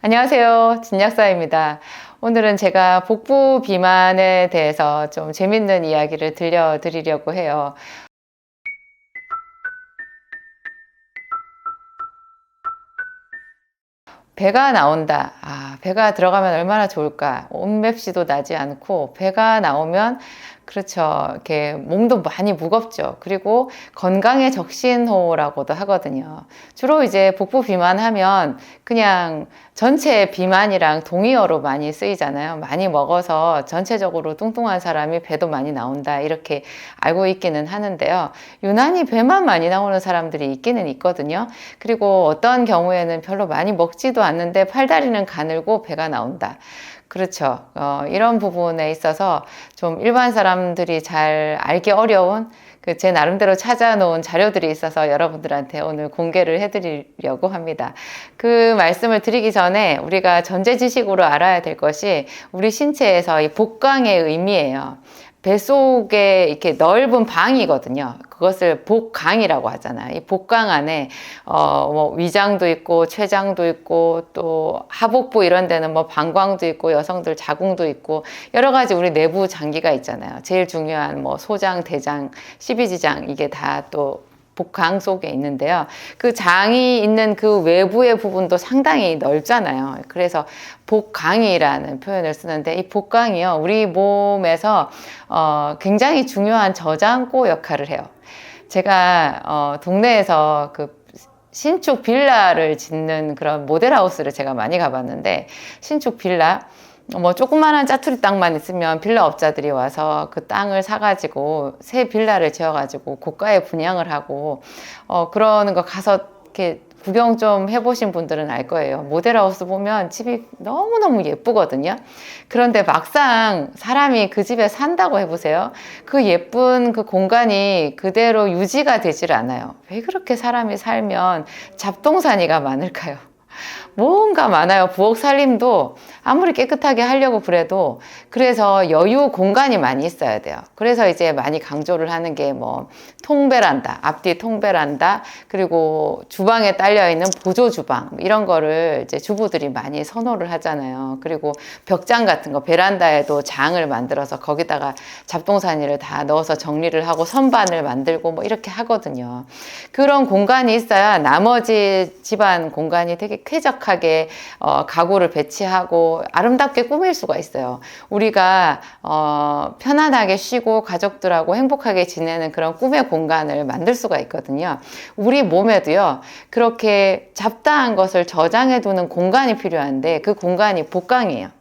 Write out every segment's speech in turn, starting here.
안녕하세요. 진약사입니다. 오늘은 제가 복부 비만에 대해서 좀 재밌는 이야기를 들려드리려고 해요. 배가 나온다. 배가 들어가면 얼마나 좋을까. 온맵시도 나지 않고 배가 나오면 그렇죠. 이렇게 몸도 많이 무겁죠. 그리고 건강의 적신호라고도 하거든요. 주로 이제 복부 비만하면 그냥 전체 비만이랑 동의어로 많이 쓰이잖아요. 많이 먹어서 전체적으로 뚱뚱한 사람이 배도 많이 나온다. 이렇게 알고 있기는 하는데요. 유난히 배만 많이 나오는 사람들이 있기는 있거든요. 그리고 어떤 경우에는 별로 많이 먹지도 않는데 팔다리는 가늘고 배가 나온다. 그렇죠. 이런 부분에 있어서 좀 일반 사람들이 잘 알기 어려운 제 나름대로 찾아놓은 자료들이 있어서 여러분들한테 오늘 공개를 해드리려고 합니다. 그 말씀을 드리기 전에 우리가 전제 지식으로 알아야 될 것이 우리 신체에서 이 복강의 의미예요. 뱃속에 이렇게 넓은 방이거든요. 그것을 복강이라고 하잖아요. 이 복강 안에 위장도 있고 췌장도 있고 또 하복부 이런 데는 방광도 있고 여성들 자궁도 있고 여러 가지 우리 내부 장기가 있잖아요. 제일 중요한 소장, 대장, 십이지장 이게 다 또 복강 속에 있는데요. 그 장이 있는 그 외부의 부분도 상당히 넓잖아요. 그래서 복강이라는 표현을 쓰는데 이 복강이요. 우리 몸에서 굉장히 중요한 저장고 역할을 해요. 제가 동네에서 그 신축 빌라를 짓는 그런 모델하우스를 제가 많이 가봤는데 신축 빌라 조그만한 짜투리 땅만 있으면 빌라 업자들이 와서 그 땅을 사가지고 새 빌라를 지어가지고 고가에 분양을 하고 그러는 거 가서 이렇게 구경 좀 해보신 분들은 알 거예요. 모델하우스 보면 집이 너무너무 예쁘거든요. 그런데 막상 사람이 그 집에 산다고 해보세요. 그 예쁜 그 공간이 그대로 유지가 되질 않아요. 왜 그렇게 사람이 살면 잡동사니가 많을까요? 뭔가 많아요. 부엌 살림도 아무리 깨끗하게 하려고 그래도 그래서 여유 공간이 많이 있어야 돼요. 그래서 이제 많이 강조를 하는 게 통베란다, 앞뒤 통베란다, 그리고 주방에 딸려 있는 보조 주방 이런 거를 이제 주부들이 많이 선호를 하잖아요. 그리고 벽장 같은 거 베란다에도 장을 만들어서 거기다가 잡동사니를 다 넣어서 정리를 하고 선반을 만들고 이렇게 하거든요. 그런 공간이 있어야 나머지 집안 공간이 되게 쾌적하게 가구를 배치하고 아름답게 꾸밀 수가 있어요. 우리가 편안하게 쉬고 가족들하고 행복하게 지내는 그런 꿈의 공간을 만들 수가 있거든요. 우리 몸에도요. 그렇게 잡다한 것을 저장해 두는 공간이 필요한데 그 공간이 복강이에요.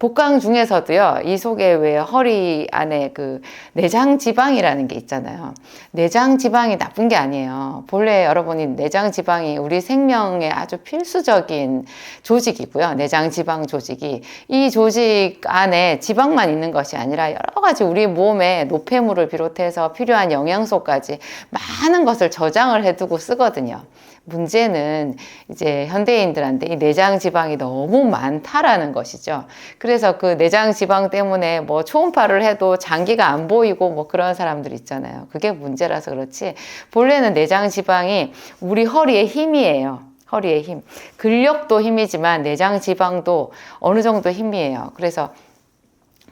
복강 중에서도요, 이 속에 왜 허리 안에 그 내장 지방이라는 게 있잖아요. 내장 지방이 나쁜 게 아니에요. 본래 여러분이 내장 지방이 우리 생명에 아주 필수적인 조직이고요. 내장 지방 조직이. 이 조직 안에 지방만 있는 것이 아니라 여러 가지 우리 몸에 노폐물을 비롯해서 필요한 영양소까지 많은 것을 저장을 해두고 쓰거든요. 문제는 이제 현대인들한테 이 내장 지방이 너무 많다라는 것이죠. 그래서 그 내장 지방 때문에 초음파를 해도 장기가 안 보이고 그런 사람들 있잖아요. 그게 문제라서 그렇지. 본래는 내장 지방이 우리 허리의 힘이에요. 허리의 힘. 근력도 힘이지만 내장 지방도 어느 정도 힘이에요. 그래서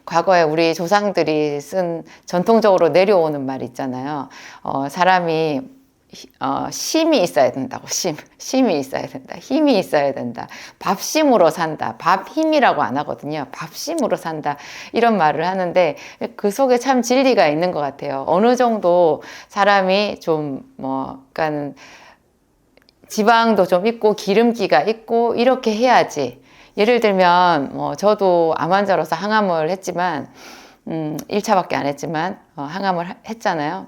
과거에 우리 조상들이 쓴 전통적으로 내려오는 말 있잖아요. 사람이 심이 있어야 된다고. 심이 있어야 된다. 힘이 있어야 된다. 밥심으로 산다. 밥힘이라고 안 하거든요. 밥심으로 산다. 이런 말을 하는데 그 속에 참 진리가 있는 것 같아요. 어느 정도 사람이 좀 그러니까 지방도 좀 있고 기름기가 있고 이렇게 해야지. 예를 들면 저도 암 환자로서 항암을 했지만 1차밖에 안 했지만 항암을 했잖아요.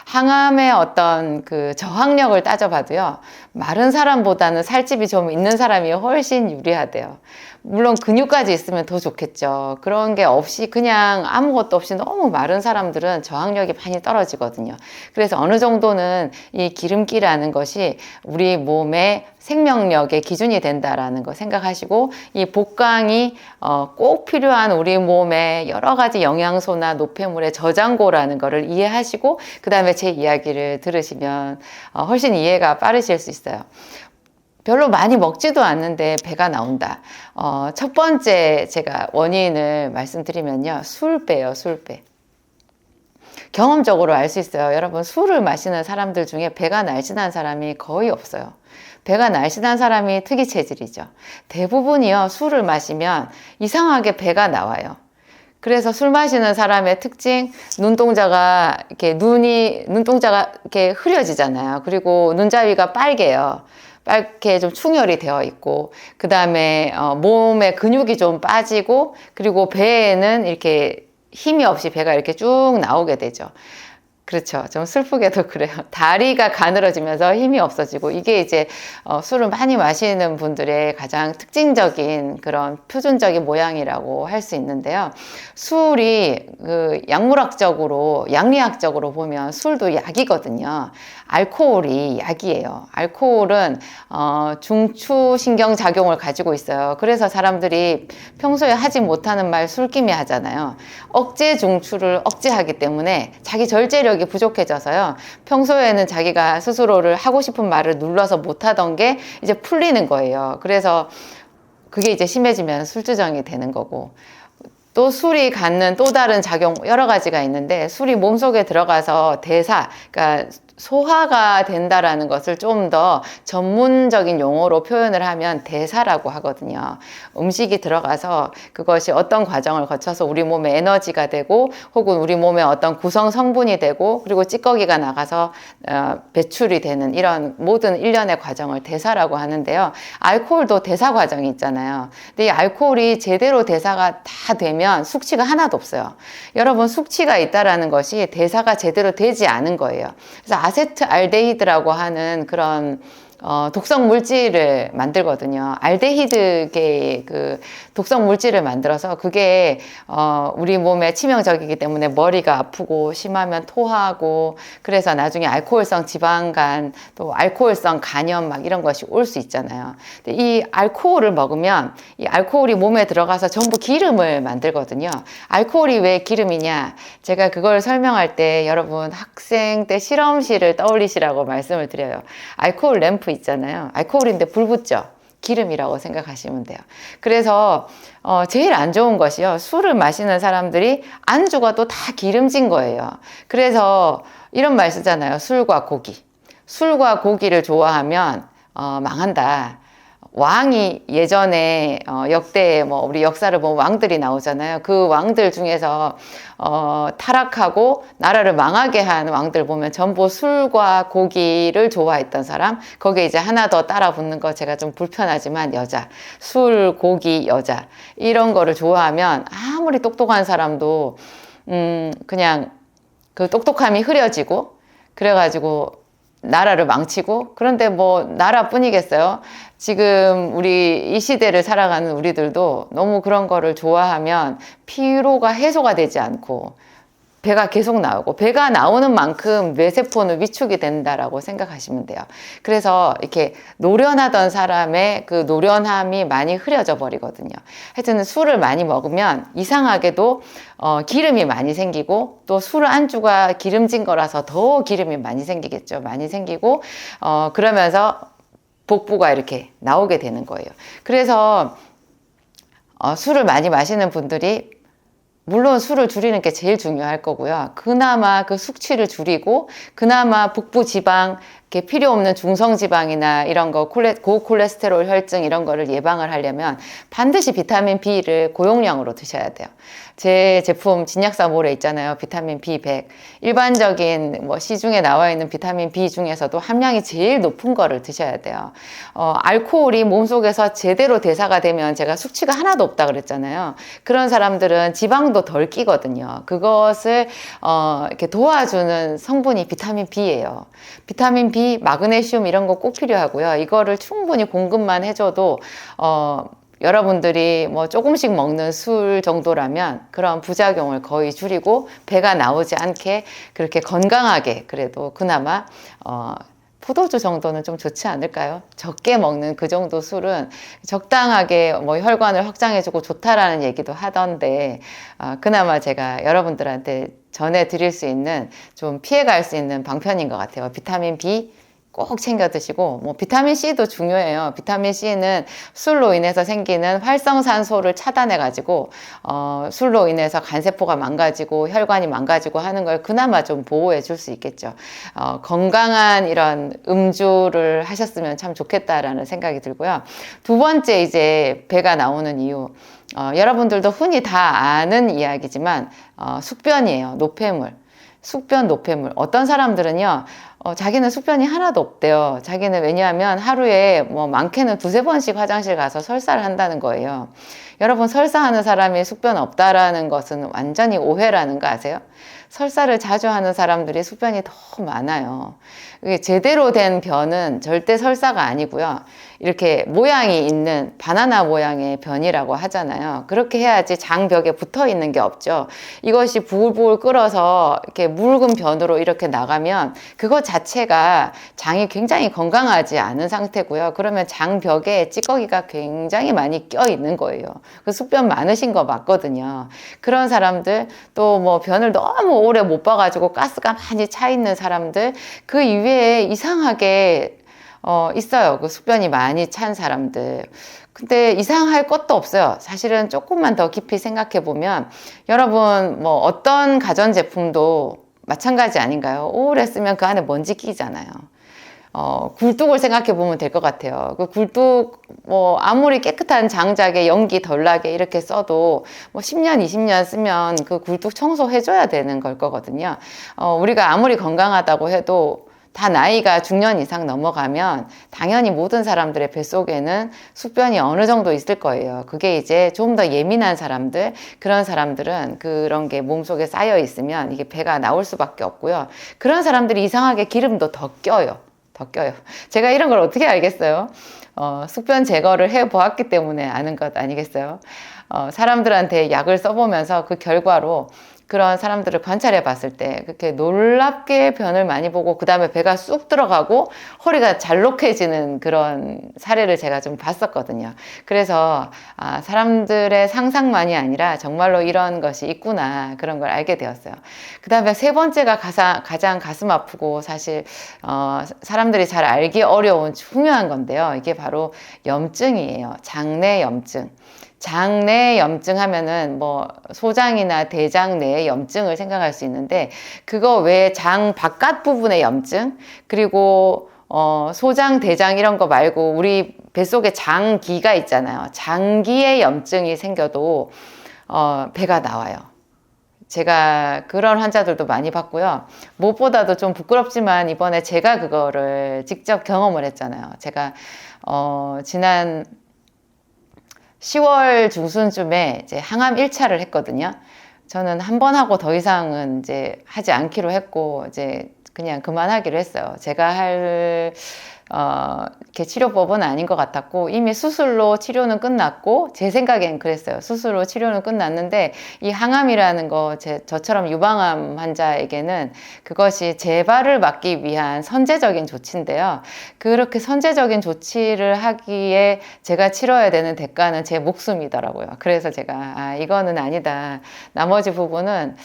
항암의 어떤 그 저항력을 따져봐도요. 마른 사람보다는 살집이 좀 있는 사람이 훨씬 유리하대요. 물론 근육까지 있으면 더 좋겠죠. 그런 게 없이 그냥 아무것도 없이 너무 마른 사람들은 저항력이 많이 떨어지거든요. 그래서 어느 정도는 이 기름기라는 것이 우리 몸의 생명력의 기준이 된다라는 거 생각하시고 이 복강이 꼭 필요한 우리 몸의 여러 가지 영양소나 노폐물의 저장고라는 거를 이해하시고 그 다음에 제 이야기를 들으시면 훨씬 이해가 빠르실 수 있어요. 별로 많이 먹지도 않는데 배가 나온다. 첫 번째 제가 원인을 말씀드리면요. 술 빼요, 술 빼. 경험적으로 알 수 있어요. 여러분, 술을 마시는 사람들 중에 배가 날씬한 사람이 거의 없어요. 배가 날씬한 사람이 특이 체질이죠. 대부분이요, 술을 마시면 이상하게 배가 나와요. 그래서 술 마시는 사람의 특징, 눈동자가 이렇게 흐려지잖아요. 그리고 눈자위가 빨개요. 빨게 좀 충혈이 되어 있고, 그 다음에 몸에 근육이 좀 빠지고, 그리고 배에는 이렇게 힘이 없이 배가 이렇게 쭉 나오게 되죠. 그렇죠. 좀 슬프게도 그래요. 다리가 가늘어지면서 힘이 없어지고, 이게 이제 술을 많이 마시는 분들의 가장 특징적인 그런 표준적인 모양이라고 할 수 있는데요. 술이 그 약물학적으로, 양리학적으로 보면 술도 약이거든요. 알코올이 약이에요. 알코올은 중추신경 작용을 가지고 있어요. 그래서 사람들이 평소에 하지 못하는 말 술김이 하잖아요. 억제 중추를 억제하기 때문에 자기 절제력이 부족해져서요. 평소에는 자기가 스스로를 하고 싶은 말을 눌러서 못하던 게 이제 풀리는 거예요. 그래서 그게 이제 심해지면 술주정이 되는 거고, 또 술이 갖는 또 다른 작용 여러 가지가 있는데, 술이 몸속에 들어가서 그러니까 소화가 된다라는 것을 좀 더 전문적인 용어로 표현을 하면 대사라고 하거든요. 음식이 들어가서 그것이 어떤 과정을 거쳐서 우리 몸에 에너지가 되고, 혹은 우리 몸에 어떤 구성 성분이 되고, 그리고 찌꺼기가 나가서 배출이 되는 이런 모든 일련의 과정을 대사라고 하는데요. 알코올도 대사 과정이 있잖아요. 근데 이 알코올이 제대로 대사가 다 되면 숙취가 하나도 없어요. 여러분, 숙취가 있다라는 것이 대사가 제대로 되지 않은 거예요. 그래서 아세트알데히드라고 하는 그런 독성 물질을 만들거든요. 알데히드계의 그 독성 물질을 만들어서 그게 우리 몸에 치명적이기 때문에 머리가 아프고, 심하면 토하고, 그래서 나중에 알코올성 지방간, 또 알코올성 간염 막 이런 것이 올 수 있잖아요. 근데 이 알코올을 먹으면 이 알코올이 몸에 들어가서 전부 기름을 만들거든요. 알코올이 왜 기름이냐? 제가 그걸 설명할 때 여러분 학생 때 실험실을 떠올리시라고 말씀을 드려요. 알코올 램프 있잖아요. 알코올인데 불 붙죠? 기름이라고 생각하시면 돼요. 그래서 제일 안 좋은 것이요, 술을 마시는 사람들이 안주가 또 다 기름진 거예요. 그래서 이런 말 쓰잖아요. 술과 고기를 좋아하면 망한다. 왕이 예전에 역대 우리 역사를 보면 왕들이 나오잖아요. 그 왕들 중에서 타락하고 나라를 망하게 한 왕들 보면 전부 술과 고기를 좋아했던 사람, 거기에 이제 하나 더 따라 붙는 거 제가 좀 불편하지만 여자, 술, 고기, 여자 이런 거를 좋아하면 아무리 똑똑한 사람도 그냥 그 똑똑함이 흐려지고, 그래가지고 나라를 망치고, 그런데 나라뿐이겠어요? 지금 우리 이 시대를 살아가는 우리들도 너무 그런 거를 좋아하면 피로가 해소가 되지 않고 배가 계속 나오고, 배가 나오는 만큼 뇌세포는 위축이 된다라고 생각하시면 돼요. 그래서 이렇게 노련하던 사람의 그 노련함이 많이 흐려져 버리거든요. 하여튼 술을 많이 먹으면 이상하게도 기름이 많이 생기고, 또 술 안주가 기름진 거라서 더 기름이 많이 생기겠죠. 많이 생기고 그러면서 복부가 이렇게 나오게 되는 거예요. 그래서 술을 많이 마시는 분들이 물론 술을 줄이는 게 제일 중요할 거고요. 그나마 그 숙취를 줄이고, 그나마 복부 지방, 이렇게 필요 없는 중성 지방이나 이런 거, 고콜레스테롤 혈증 이런 거를 예방을 하려면 반드시 비타민 B를 고용량으로 드셔야 돼요. 제 제품 진약사몰에 있잖아요. 비타민 B100. 일반적인 시중에 나와 있는 비타민 B 중에서도 함량이 제일 높은 거를 드셔야 돼요. 알코올이 몸속에서 제대로 대사가 되면, 제가 숙취가 하나도 없다 그랬잖아요. 그런 사람들은 지방도 덜 끼거든요. 그것을 이렇게 도와주는 성분이 비타민 B예요. 비타민 B, 마그네슘 이런 거 꼭 필요하고요. 이거를 충분히 공급만 해줘도 여러분들이 조금씩 먹는 술 정도라면 그런 부작용을 거의 줄이고, 배가 나오지 않게 그렇게 건강하게, 그래도 그나마 포도주 정도는 좀 좋지 않을까요? 적게 먹는 그 정도 술은 적당하게 혈관을 확장해주고 좋다라는 얘기도 하던데, 그나마 제가 여러분들한테 전해드릴 수 있는, 좀 피해갈 수 있는 방편인 것 같아요. 비타민 B 꼭 챙겨 드시고, 뭐 비타민 C도 중요해요. 비타민 C는 술로 인해서 생기는 활성산소를 차단해 가지고 술로 인해서 간세포가 망가지고 혈관이 망가지고 하는 걸 그나마 좀 보호해 줄 수 있겠죠. 건강한 이런 음주를 하셨으면 참 좋겠다라는 생각이 들고요. 두 번째, 이제 배가 나오는 이유, 여러분들도 흔히 다 아는 이야기지만 숙변이에요. 노폐물. 숙변, 노폐물. 어떤 사람들은요, 자기는 숙변이 하나도 없대요. 자기는, 왜냐하면 하루에 뭐 많게는 두세 번씩 화장실 가서 설사를 한다는 거예요. 여러분, 설사하는 사람이 숙변 없다라는 것은 완전히 오해라는 거 아세요? 설사를 자주 하는 사람들이 숙변이 더 많아요. 이게 제대로 된 변은 절대 설사가 아니고요. 이렇게 모양이 있는 바나나 모양의 변이라고 하잖아요. 그렇게 해야지 장벽에 붙어 있는 게 없죠. 이것이 부글부글 끓어서 이렇게 묽은 변으로 이렇게 나가면 그것 자체가 장이 굉장히 건강하지 않은 상태고요. 그러면 장벽에 찌꺼기가 굉장히 많이 껴 있는 거예요. 그 숙변 많으신 거 맞거든요. 그런 사람들, 또 뭐 변을 너무 오래 못 봐가지고 가스가 많이 차 있는 사람들, 그 이외에 이상하게 있어요. 그 숙변이 많이 찬 사람들. 근데 이상할 것도 없어요. 사실은 조금만 더 깊이 생각해 보면, 여러분, 뭐 어떤 가전제품도 마찬가지 아닌가요? 오래 쓰면 그 안에 먼지 끼잖아요. 굴뚝을 생각해 보면 될 것 같아요. 그 굴뚝, 뭐, 아무리 깨끗한 장작에 연기 덜 나게 이렇게 써도, 뭐, 10년, 20년 쓰면 그 굴뚝 청소해줘야 되는 걸 거거든요. 우리가 아무리 건강하다고 해도, 다 나이가 중년 이상 넘어가면 당연히 모든 사람들의 뱃속에는 숙변이 어느 정도 있을 거예요. 그게 이제 좀 더 예민한 사람들, 그런 사람들은 그런 게 몸속에 쌓여 있으면 이게 배가 나올 수밖에 없고요. 그런 사람들이 이상하게 기름도 더 껴요. 제가 이런 걸 어떻게 알겠어요? 숙변 제거를 해 보았기 때문에 아는 것 아니겠어요? 사람들한테 약을 써보면서 그 결과로 그런 사람들을 관찰해 봤을 때 그렇게 놀랍게 변을 많이 보고, 그 다음에 배가 쑥 들어가고 허리가 잘록해지는 그런 사례를 제가 좀 봤었거든요. 그래서 사람들의 상상만이 아니라 정말로 이런 것이 있구나, 그런 걸 알게 되었어요. 그 다음에 세 번째가 가장 가슴 아프고 사실 사람들이 잘 알기 어려운 중요한 건데요. 이게 바로 염증이에요. 장내 염증. 장내 염증 하면은 뭐 소장이나 대장 내의 염증을 생각할 수 있는데, 그거 외에 장 바깥 부분의 염증, 그리고 소장, 대장 이런 거 말고 우리 뱃속에 장기가 있잖아요. 장기에 염증이 생겨도 배가 나와요. 제가 그런 환자들도 많이 봤고요. 무엇보다도 좀 부끄럽지만 이번에 제가 그거를 직접 경험을 했잖아요. 제가 지난 10월 중순쯤에 이제 항암 1차를 했거든요. 저는 한 번 하고 더 이상은 이제 하지 않기로 했고, 이제 그냥 그만하기로 했어요. 제가 이렇게 치료법은 아닌 것 같았고, 이미 수술로 치료는 끝났고, 제 생각엔 그랬어요. 수술로 치료는 끝났는데, 이 항암이라는 거, 저처럼 유방암 환자에게는 그것이 재발을 막기 위한 선제적인 조치인데요. 그렇게 선제적인 조치를 하기에 제가 치러야 되는 대가는 제 목숨이더라고요. 그래서 제가, 이거는 아니다. 나머지 부분은,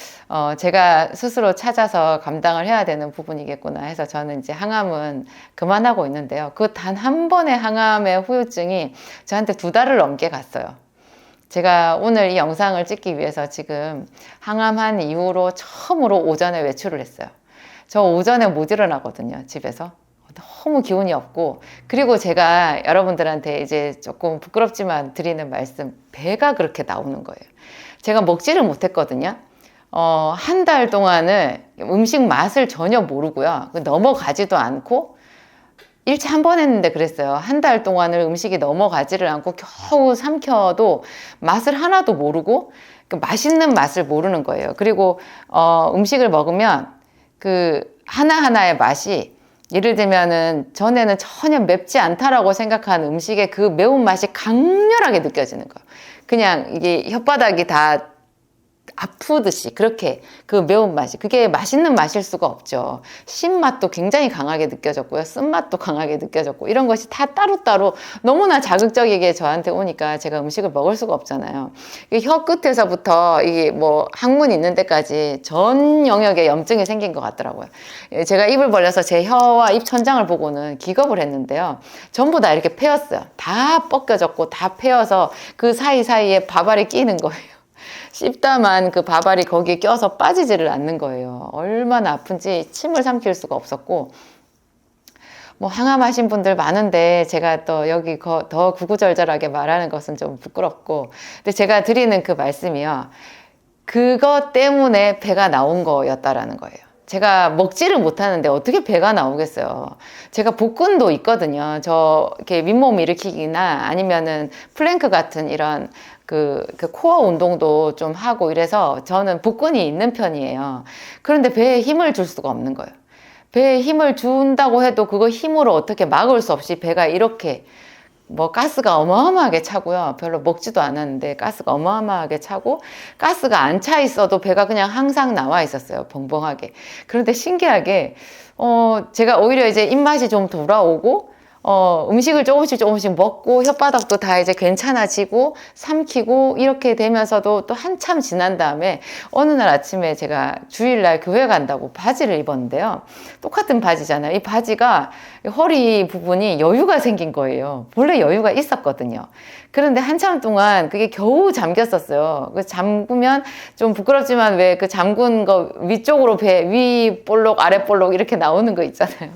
제가 스스로 찾아서 감당을 해야 되는 부분이겠구나 해서 저는 이제 항암은 그만하고 있는데요. 그 단 한 번의 항암의 후유증이 저한테 2달을 넘게 갔어요. 제가 오늘 이 영상을 찍기 위해서 지금 항암한 이후로 처음으로 오전에 외출을 했어요. 저 오전에 못 일어나거든요, 집에서. 너무 기운이 없고, 그리고 제가 여러분들한테 이제 조금 부끄럽지만 드리는 말씀, 배가 그렇게 나오는 거예요. 제가 먹지를 못했거든요. 한 달 동안을 음식 맛을 전혀 모르고요. 넘어가지도 않고, 1차 한 번 했는데 그랬어요. 한 달 동안을 음식이 넘어가지를 않고 겨우 삼켜도 맛을 하나도 모르고, 맛있는 맛을 모르는 거예요. 그리고 음식을 먹으면 그 하나하나의 맛이, 예를 들면은 전에는 전혀 맵지 않다라고 생각한 음식의 그 매운맛이 강렬하게 느껴지는 거예요. 그냥 이게 혓바닥이 다 아프듯이 그렇게 그 매운맛이 그게 맛있는 맛일 수가 없죠. 신맛도 굉장히 강하게 느껴졌고요. 쓴맛도 강하게 느껴졌고 이런 것이 다 따로따로 너무나 자극적이게 저한테 오니까 제가 음식을 먹을 수가 없잖아요. 혀 끝에서부터 이게 뭐 항문 있는 데까지 전 영역에 염증이 생긴 것 같더라고요. 제가 입을 벌려서 제 혀와 입 천장을 보고는 기겁을 했는데요. 전부 다 이렇게 패였어요. 다 벗겨졌고 다 패여서 그 사이사이에 밥알이 끼는 거예요. 씹다만 그 밥알이 거기에 껴서 빠지지를 않는 거예요. 얼마나 아픈지 침을 삼킬 수가 없었고, 뭐 항암하신 분들 많은데 제가 또 여기 더 구구절절하게 말하는 것은 좀 부끄럽고, 근데 제가 드리는 그 말씀이요, 그것 때문에 배가 나온 거였다라는 거예요. 제가 먹지를 못하는데 어떻게 배가 나오겠어요. 제가 복근도 있거든요. 저 이렇게 윗몸 일으키기나 아니면은 플랭크 같은 이런 그 코어 운동도 좀 하고 이래서 저는 복근이 있는 편이에요. 그런데 배에 힘을 줄 수가 없는 거예요. 배에 힘을 준다고 해도 그거 힘으로 어떻게 막을 수 없이 배가 이렇게 뭐 가스가 어마어마하게 차고요. 별로 먹지도 않았는데 가스가 어마어마하게 차고, 가스가 안 차 있어도 배가 그냥 항상 나와 있었어요. 벙벙하게. 그런데 신기하게 제가 오히려 이제 입맛이 좀 돌아오고 음식을 조금씩 먹고 혓바닥도 다 이제 괜찮아지고 삼키고 이렇게 되면서도 또 한참 지난 다음에 어느 날 아침에 제가 주일날 교회 간다고 바지를 입었는데요. 똑같은 바지잖아요. 이 바지가 허리 부분이 여유가 생긴 거예요. 원래 여유가 있었거든요. 그런데 한참 동안 그게 겨우 잠겼었어요. 그 잠그면 좀 부끄럽지만 왜 그 잠근 거 위쪽으로 배 위 볼록 아래 볼록 이렇게 나오는 거 있잖아요.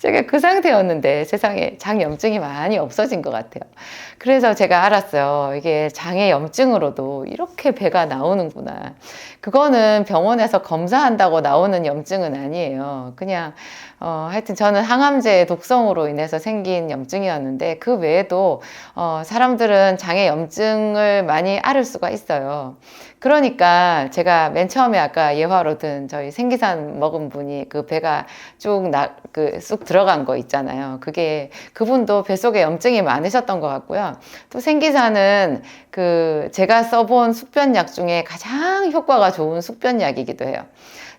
제가 그 상태였는데 세상에 장염증이 많이 없어진 것 같아요. 그래서 제가 알았어요. 이게 장의 염증으로도 이렇게 배가 나오는구나. 그거는 병원에서 검사한다고 나오는 염증은 아니에요. 그냥 하여튼 저는 항암제 독성으로 인해서 생긴 염증이었는데, 그 외에도 사람들은 장의 염증을 많이 앓을 수가 있어요. 그러니까 제가 맨 처음에 아까 예화로 든 저희 생기산 먹은 분이 그 배가 쑥 들어간 거 있잖아요. 그게 그분도 뱃속에 염증이 많으셨던 것 같고요. 또 생기산은 제가 써본 숙변약 중에 가장 효과가 좋은 숙변약이기도 해요.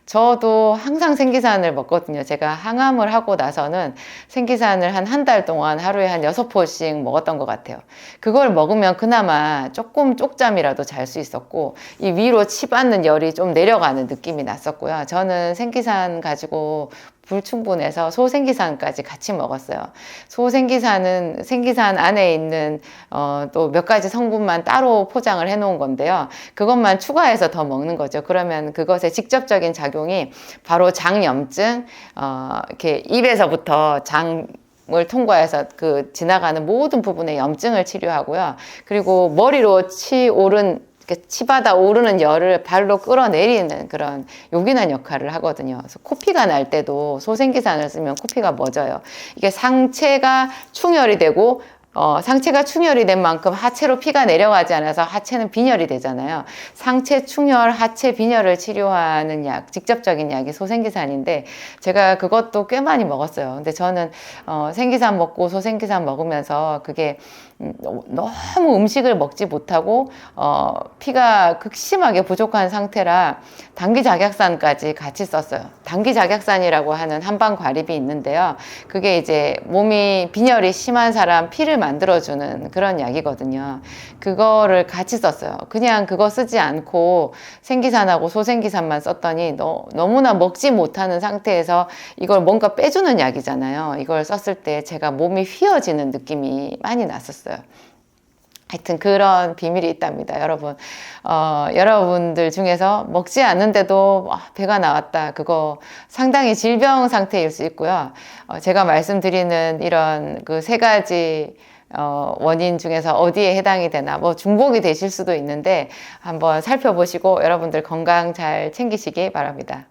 저도 항상 생기산을 먹거든요. 제가 항암을 하고 나서는 생기산을 한 달 동안 하루에 한 6포씩 먹었던 것 같아요. 그걸 먹으면 그나마 조금 쪽잠이라도 잘 수 있었고, 이 위로 치받는 열이 좀 내려가는 느낌이 났었고요. 저는 생기산 가지고 불충분해서 소생기산까지 같이 먹었어요. 소생기산은 생기산 안에 있는 또 몇 가지 성분만 따로 포장을 해 놓은 건데요. 그것만 추가해서 더 먹는 거죠. 그러면 그것의 직접적인 작용이 바로 장염증, 이렇게 입에서부터 장을 통과해서 지나가는 모든 부분의 염증을 치료하고요. 그리고 머리로 치받아 오르는 열을 발로 끌어내리는 그런 요긴한 역할을 하거든요. 그래서 코피가 날 때도 소생기산을 쓰면 코피가 멎어요. 이게 상체가 충혈이 되고 상체가 충혈이 된 만큼 하체로 피가 내려가지 않아서 하체는 빈혈이 되잖아요. 상체 충혈, 하체 빈혈을 치료하는 약, 직접적인 약이 소생기산인데 제가 그것도 꽤 많이 먹었어요. 근데 저는 생기산 먹고 소생기산 먹으면서 그게 너무 음식을 먹지 못하고 피가 극심하게 부족한 상태라 당기작약산까지 같이 썼어요. 당기작약산이라고 하는 한방과립이 있는데요. 그게 이제 몸이 빈혈이 심한 사람 피를 만들어주는 그런 약이거든요. 그거를 같이 썼어요. 그냥 그거 쓰지 않고 생기산하고 소생기산만 썼더니 너무나 먹지 못하는 상태에서 이걸 뭔가 빼주는 약이잖아요. 이걸 썼을 때 제가 몸이 휘어지는 느낌이 많이 났었어요. 하여튼 그런 비밀이 있답니다, 여러분. 여러분들 중에서 먹지 않는데도 배가 나왔다. 그거 상당히 질병 상태일 수 있고요. 제가 말씀드리는 이런 그 3가지 원인 중에서 어디에 해당이 되나, 뭐 중복이 되실 수도 있는데 한번 살펴보시고 여러분들 건강 잘 챙기시기 바랍니다.